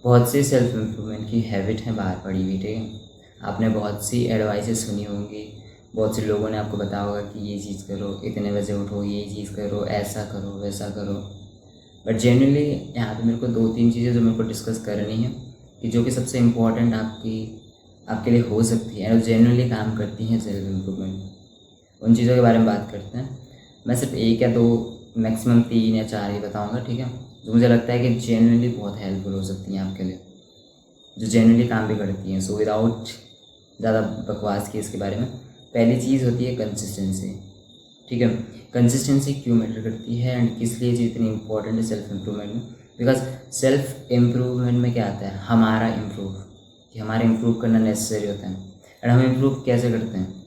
बहुत सी self improvement की habit है बाहर पड़ी हुई, ठीक है। आपने बहुत सी एडवाइसेस सुनी होंगी, बहुत से लोगों ने आपको बताया होगा कि ये चीज़ करो, इतने बजे उठो, ये चीज़ करो, ऐसा करो, वैसा करो। बट जनरली यहाँ पे मेरे को 2-3 चीज़ें जो मेरे को डिस्कस करनी है कि जो कि सबसे इम्पोर्टेंट आपके लिए हो सकती है और जेन्युइनली काम करती हैं सेल्फ इम्प्रूवमेंट। उन चीज़ों के बारे में बात करते हैं। मैं सिर्फ 1 या 2, मैक्सिमम 3 या 4 ही बताऊँगा, ठीक है, जो मुझे लगता है कि जेन्युइनली बहुत हेल्पफुल हो सकती हैं आपके लिए, जो जेन्युइनली काम भी करती हैं। सो विदाउट ज़्यादा बकवास की इसके बारे में, पहली चीज़ होती है कंसिस्टेंसी, ठीक है। कंसिस्टेंसी क्यों मैटर करती है एंड किस लिए ये इतनी इंपॉर्टेंट है सेल्फ इम्प्रूवमेंट में? बिकॉज सेल्फ इम्प्रूवमेंट में क्या आता है, हमारा इम्प्रूव, कि हमारा इम्प्रूव करना नेसेसरी होता है। एंड हम इम्प्रूव कैसे करते हैं?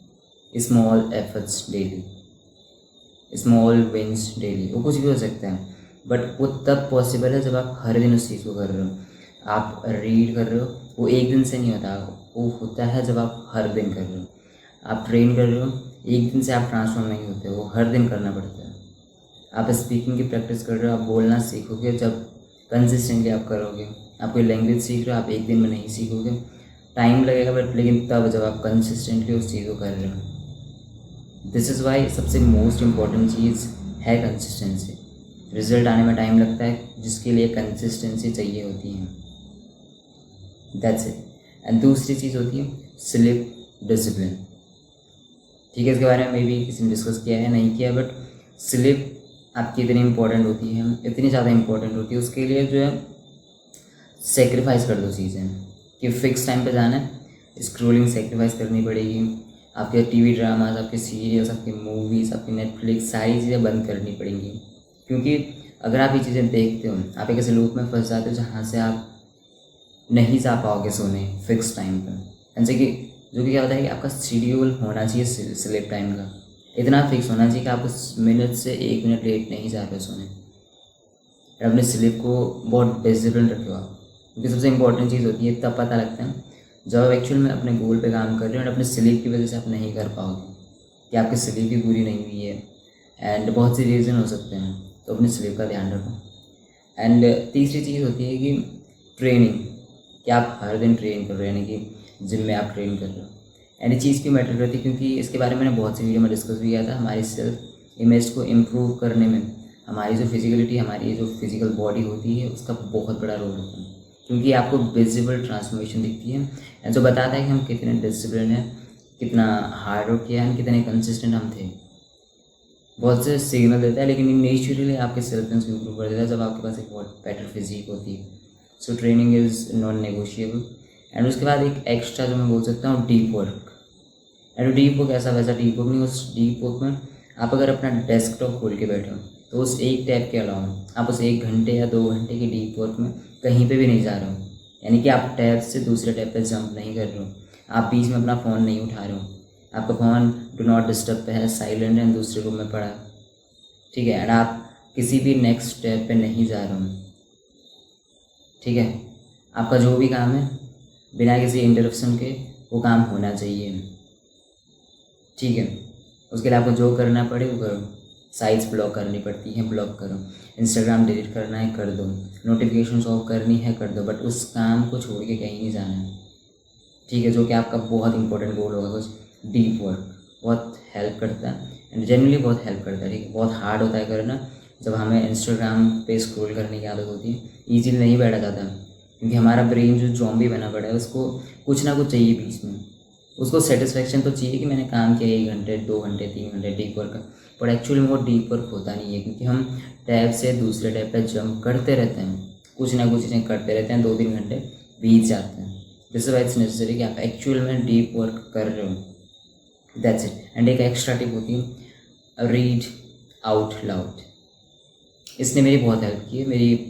Small efforts daily, small wins daily. वो कुछ भी हो सकता है, बट वो तब पॉसिबल है जब आप हर दिन उस चीज़ को कर रहे हो। आप रीड कर रहे हो, वो एक दिन से नहीं होता, वो होता है जब आप हर दिन कर रहे हो। आप ट्रेन कर रहे हो, एक दिन से आप ट्रांसफॉर्म नहीं होते, वो हर दिन करना पड़ता है। आप स्पीकिंग की प्रैक्टिस कर रहे हो, आप बोलना सीखोगे जब कंसिस्टेंटली आप करोगे। आप कोई लैंग्वेज सीख रहे हो, आप एक दिन में नहीं सीखोगे, टाइम लगेगा, बट लेकिन तब जब आप कंसिस्टेंटली उस चीज़ को कर रहे हो। दिस इज़ वाई सबसे मोस्ट इम्पॉर्टेंट चीज़ है कंसिस्टेंसी। रिजल्ट आने में टाइम लगता है, जिसके लिए कंसिस्टेंसी चाहिए होती है। That's it. एंड दूसरी चीज़ होती है स्लीप डिसिप्लिन, ठीक है। इसके बारे में मे भी किसी ने डिस्कस किया है, नहीं किया, बट स्लीप आपकी इतनी इंपॉर्टेंट होती है, इतनी ज़्यादा इंपॉर्टेंट होती है, उसके लिए जो है सेक्रीफाइस कर दो चीज़ें कि फ़िक्स टाइम पे जाना है। स्क्रोलिंग सेक्रीफाइस करनी पड़ेगी, आपके टीवी ड्रामाज, आपके सीरियल्स, आपकी मूवीज़, आपकी नेटफ्लिक्स, सारी चीज़ें बंद करनी पड़ेंगी। क्योंकि अगर आप ये चीज़ें देखते हो, आप एक ऐसे लूप में फंस जाते हो जहाँ से आप नहीं जा पाओगे सोने फिक्स टाइम पर। जैसे कि जो कि क्या होता है कि आपका शेड्यूल होना चाहिए स्लीप टाइम का, इतना फिक्स होना चाहिए कि आप उस मिनट से 1 मिनट लेट नहीं जा रहे सोने। और अपने स्लीप को बहुत डिसिप्लिन रखो आप, क्योंकि सबसे इंपॉर्टेंट चीज़ होती है तब पता लगता है जब आप एक्चुअल में अपने गोल पे काम कर रहे हो और अपने स्लीप की वजह से आप नहीं कर पाओगे, कि आपकी स्लीप भी पूरी नहीं हुई है। एंड बहुत से रीज़न हो सकते हैं, तो अपने स्लीप का ध्यान रखो। एंड तीसरी चीज़ होती है कि ट्रेनिंग, कि आप हर दिन ट्रेन कर रहे हो, यानी कि जिम में आप ट्रेन कर रहे हो। एंड ये चीज़ क्यों मैटर करती है? क्योंकि इसके बारे में मैंने बहुत सी वीडियो में डिस्कस भी किया था। हमारी सेल्फ इमेज को इम्प्रूव करने में हमारी जो फिजिकलिटी, हमारी जो फिजिकल बॉडी होती है, उसका बहुत बड़ा रोल होता है, क्योंकि आपको विजिबल ट्रांसफॉर्मेशन दिखती है एंड जो बताता है कि हम कितने डिसिप्लिन हैं, कितना हार्ड वर्क किया है, कितने कंसिस्टेंट हम थे। बहुत से सिग्नल देता है, लेकिन नेचुरली आपके सेल्फ को इम्प्रूव कर देता है जब आपके पास एक बहुत बेटर फिजिक होती है। So training is non negotiable. And उसके बाद एक एक्स्ट्रा जो मैं बोल सकता हूँ, deep work. And deep work ऐसा वैसा डीप वर्क नहीं, उस डीप वर्क में आप अगर अपना डेस्कटॉप खोल के बैठे हो, तो उस एक टैब के अलावा आप उस 1 घंटे या 2 घंटे की डीप वर्क में कहीं पे भी नहीं जा रहे हो। यानी कि आप टैब से दूसरे टैब पे जंप नहीं कर रहे हो, आप बीच में अपना फ़ोन नहीं उठा रहे हो, आपका फ़ोन डू नॉट डिस्टर्ब पे है, साइलेंट है, दूसरे रूम में पड़ा है, ठीक है। एंड आप किसी भी नेक्स्ट स्टेप पे नहीं जा रहे हो, ठीक है। आपका जो भी काम है बिना किसी इंटरप्शन के वो काम होना चाहिए, ठीक है। उसके लिए आपको जो करना पड़े वो करो। साइट्स ब्लॉक करनी पड़ती हैं, ब्लॉक करो। इंस्टाग्राम डिलीट करना है, कर दो। नोटिफिकेशन ऑफ करनी है, कर दो, बट उस काम को छोड़ के कहीं नहीं जाना है, ठीक है। जो कि आपका बहुत इंपॉर्टेंट गोल होगा कुछ। डीप वर्क बहुत हेल्प करता है एंड जनरली बहुत हेल्प करता है, ठीक है। बहुत हार्ड होता है करना, जब हमें इंस्टाग्राम पे स्क्रॉल करने की आदत होती है, ईजिली नहीं बैठा जाता, क्योंकि हमारा ब्रेन जो जॉम्बी बना पड़ा है, उसको कुछ ना कुछ चाहिए बीच में। उसको सेटिस्फेक्शन तो चाहिए कि मैंने काम किया 1 घंटे, 2 घंटे, 3 घंटे डीप वर्क का, बट एक्चुअली में वो डीप वर्क होता नहीं है, क्योंकि हम टैब से दूसरे टैब पर जंप करते रहते हैं, कुछ ना कुछ चीज़ें करते रहते हैं, 2-3 घंटे बीत जाते हैं। This is why it's necessary कि आप एक्चुअल में डीप वर्क कर रहे हो। That's it. एंड एक एक्स्ट्रा टिप होती है, रीड आउट लाउड। इसने मेरी बहुत हेल्प की है, मेरी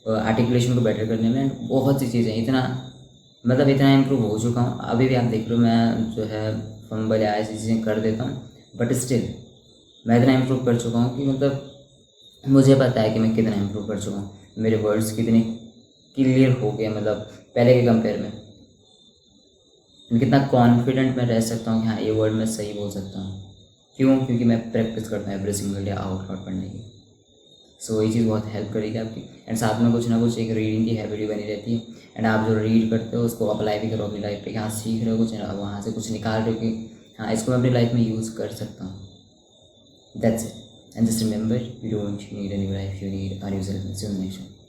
आर्टिकुलेशन को बेटर करने में। बहुत सी चीज़ें इतना इम्प्रूव हो चुका हूँ। अभी भी आप देख रहे हो, मैं जो है फंबल या ऐसी चीज़ें कर देता हूँ, बट स्टिल मैं इतना इम्प्रूव कर चुका हूँ कि मुझे पता है कि मैं कितना इम्प्रूव कर चुका हूँ। मेरे वर्ड्स कितने क्लियर हो गए, पहले के कंपेयर में। कितना कॉन्फिडेंट मैं रह सकता हूँ कि हाँ, ये वर्ड मैं सही बोल सकता हूँ। क्यों? क्योंकि मैं प्रैक्टिस करता हूँ every single day out loud पढ़ने की। सो ये चीज़ बहुत हेल्प करेगी आपकी। एंड साथ में कुछ ना कुछ एक रीडिंग की हैबिट भी बनी रहती है। एंड आप जो रीड करते हो उसको अप्लाई भी करो अपनी लाइफ पे, कि हाँ सीख रहे हो कुछ, वहाँ से कुछ निकाल रहे हो कि हाँ इसको मैं अपनी लाइफ में यूज़ कर सकता हूँ। That's it. And just remember, you don't need any life, you need a new self.